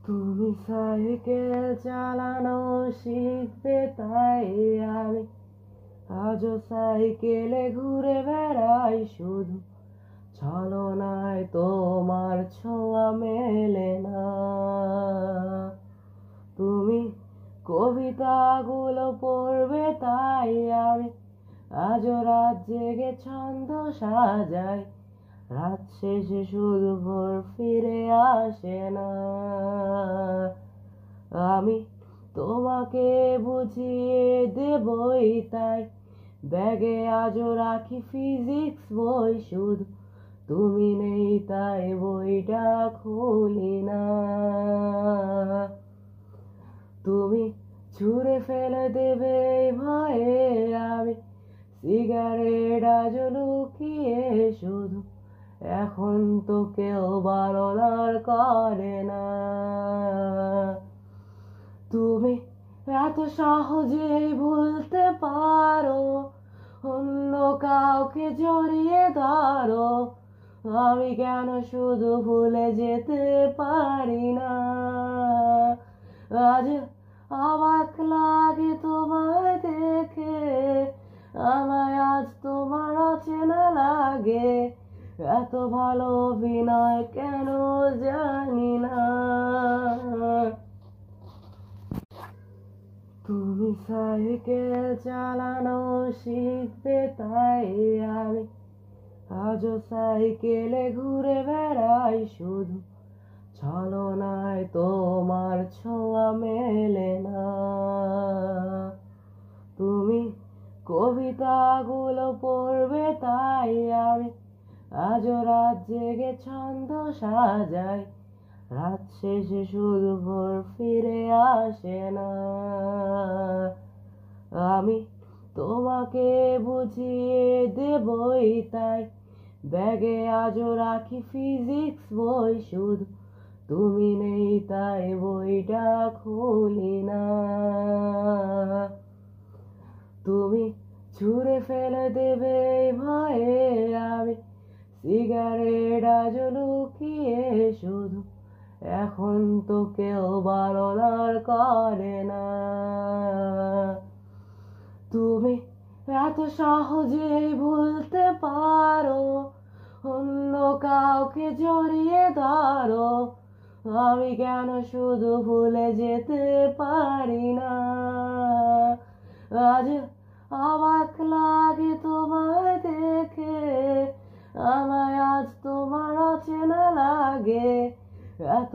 তুমি সাইকেল চালানো শিখবে তাই আমি আজও সাইকেলে ঘুরে বেড়াই শুধু ছলনায় তোমার ছোঁয়া মেলে না। তুমি কবিতাগুলো পড়বে তাই আমি আজও রাত জেগে ছন্দ সাজাই, রাত শেষে শুধু ভোর ফিরে আসে না। আমি তোমাকে বুঝিয়ে দেবই তাই ব্যাগে আজও রাখি ফিজিক্স বই, শুধু তুমি নেই তাই বইটা খুলি না। তুমি ছুঁড়ে ফেলে দেবে এই ভয়ে আমি সিগারেট আজও লুকিয়ে শুধু এখন তো কেউ বারণ করে না। তুমি এত সহজেই ভুলতে পারো, অন্য কাউকে জড়িয়ে ধরো, আমি কেন শুধু ভুলে যেতে পারি না। আজ অবাক লাগে তোমায় দেখে, আমায় আজ তোমার অচেনা লাগে, এত ভালো অভিনয় কেন জানি না। তুমি সাইকেল চালানো শিখবে তাই আমি আজও সাইকেলে ঘুরে বেড়াই শুধু ছলনায় তোমার ছোঁয়া মেলে না। তুমি কবিতাগুলো পড়বে তাই আমি আজও রাত জেগে ছন্দ সাজাই, রাত শেষে শুধু ভোর ফিরে আসে না। আমি তোমাকে বুঝিয়ে দেবই তাই ব্যাগে আজও রাখি ফিজিক্স বই, শুধু তুমি নেই তাই বইটা খুলি না। তুমি ছুঁড়ে ফেলে দেবে এই ভয়ে আমি সিগারেট আজও লুকিয়ে শুধু এখন তো কেউ বারণ করে না। তুমি এত সহজেই ভুলতে পারো, অন্য কাউকে জড়িয়ে ধরো, আমি কেন শুধু ভুলে যেতে পারি না। আজ অবাক লাগে তোমায় দেখে, আমায় আজ তোমার অচেনা লাগে, এত